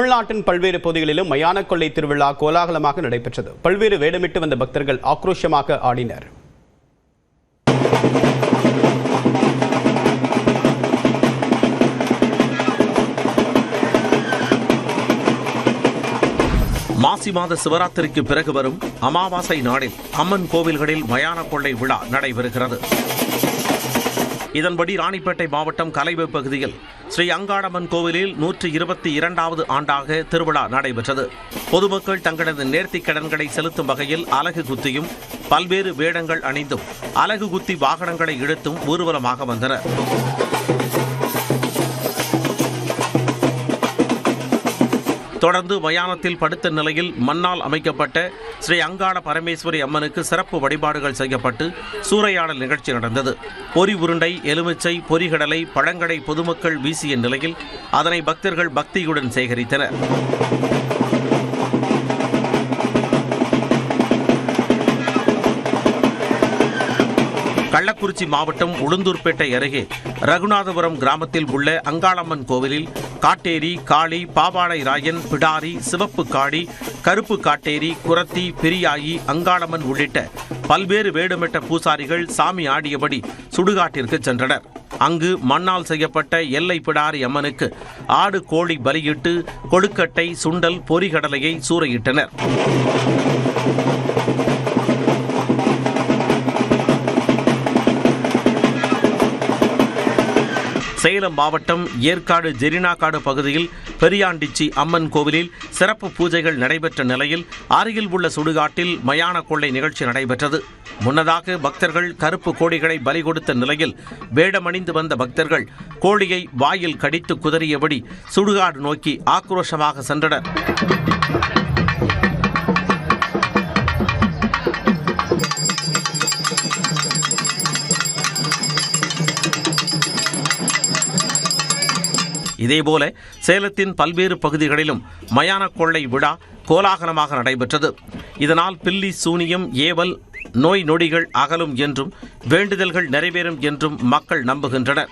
தமிழ்நாட்டின் பல்வேறு பகுதிகளிலும் மயான கொள்ளை திருவிழா கோலாகலமாக நடைபெற்றது. பல்வேறு வேடமிட்டு வந்த பக்தர்கள் ஆக்ரோஷமாக ஆடினர். மாசி மாத சிவராத்திரிக்கு பிறகு வரும் அமாவாசை நாளில் அம்மன் கோவில்களில் மயான கொள்ளை விழா நடைபெறுகிறது. இதன்படி ராணிப்பேட்டை மாவட்டம் கலைவை பகுதியில் ஸ்ரீ அங்காளம்மன் கோவிலில் 122வது ஆண்டாக திருவிழா நடைபெற்றது. பொதுமக்கள் தங்களது நேர்த்திக் கடன்களை செலுத்தும் வகையில் அலகு குத்தியும் பல்வேறு வேடங்கள் அணிந்தும் அலகு குத்தி வாகனங்களை இழுத்தும் ஊர்வலமாக வந்தனர். தொடர்ந்து மயானத்தில் படுத்த நிலையில் மண்ணால் அமைக்கப்பட்ட ஸ்ரீ அங்காள பரமேஸ்வரி அம்மனுக்கு சிறப்பு வழிபாடுகள் செய்யப்பட்டு சூறையாடல் நிகழ்ச்சி நடந்தது. பொரி உருண்டை, எலுமிச்சை, பொரிகடலை, பழங்களை பொதுமக்கள் வீசிய நிலையில் அதனை பக்தர்கள் பக்தியுடன் சேகரித்தனர். கள்ளக்குறிச்சி மாவட்டம் உளுந்தூர்பேட்டை அருகே ரகுநாதபுரம் கிராமத்தில் உள்ள அங்காளம்மன் கோவிலில் காட்டேரி, காளி, பாவாடை ராயன், பிடாரி, சிவப்பு காளி, கருப்பு காட்டேரி, குரத்தி, பிரியாயி, அங்காளம்மன் உள்ளிட்ட பல்வேறு வேடமிட்ட பூசாரிகள் சாமி ஆடியபடி சுடுகாட்டிற்கு சென்றனர். அங்கு மண்ணால் செய்யப்பட்ட எல்லை பிடாரி அம்மனுக்கு ஆடு, கோழி பலியிட்டு கொழுக்கட்டை, சுண்டல், பொரிகடலையை சூறையிட்டனர். சேலம் மாவட்டம் ஏற்காடு ஜெரினாக்காடு பகுதியில் பெரியாண்டிச்சி அம்மன் கோவிலில் சிறப்பு பூஜைகள் நடைபெற்ற நிலையில் அருகில் உள்ள சுடுகாட்டில் மயான கொள்ளை நிகழ்ச்சி நடைபெற்றது. முன்னதாக பக்தர்கள் கருப்பு கோழிகளை பலி கொடுத்த நிலையில் வேடமணிந்து வந்த பக்தர்கள் கோழியை வாயில் கடித்து குதறியபடி சுடுகாடு நோக்கி ஆக்ரோஷமாக சென்றனர். இதேபோல சேலத்தின் பல்வேறு பகுதிகளிலும் மயான கொள்ளை விழா கோலாகலமாக நடைபெற்றது. இதனால் பில்லி சூனியம், ஏவல், நோய் நொடிகள் அகலும் என்றும் வேண்டுதல்கள் நிறைவேறும் என்றும் மக்கள் நம்புகின்றனர்.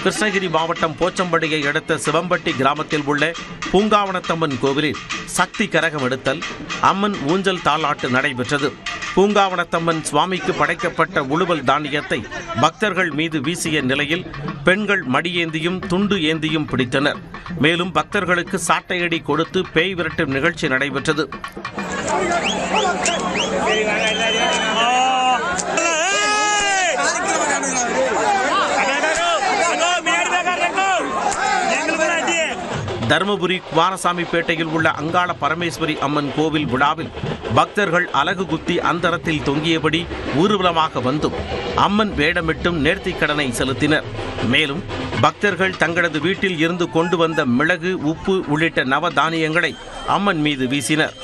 கிருஷ்ணகிரி மாவட்டம் போச்சம்பட்டியை அடுத்த சிவம்பட்டி கிராமத்தில் உள்ள பூங்காவனத்தம்மன் கோவிலில் சக்தி கரகம் எடுத்தல், அம்மன் ஊஞ்சல் தாலாட்டு நடைபெற்றது. பூங்காவனத்தம்மன் சுவாமிக்கு படைக்கப்பட்ட உழுவல் தானியத்தை பக்தர்கள் மீது வீசிய நிலையில் பெண்கள் மடியேந்தியும் துண்டு ஏந்தியும் பிடித்தனர். மேலும் பக்தர்களுக்கு சாட்டையடி கொடுத்து பேய் விரட்டும் நிகழ்ச்சி நடைபெற்றது. தருமபுரி குமாரசாமிப்பேட்டையில் உள்ள அங்காள பரமேஸ்வரி அம்மன் கோவில் விழாவில் பக்தர்கள் அலகு குத்தி அந்தரத்தில் தொங்கியபடி ஊர்வலமாக வந்தும் அம்மன் வேடமிட்டும் நேர்த்திக் கடனை செலுத்தினர். மேலும் பக்தர்கள் தங்களது வீட்டில் இருந்து கொண்டு வந்த மிளகு, உப்பு உள்ளிட்ட நவதானியங்களை அம்மன் மீது வீசினர்.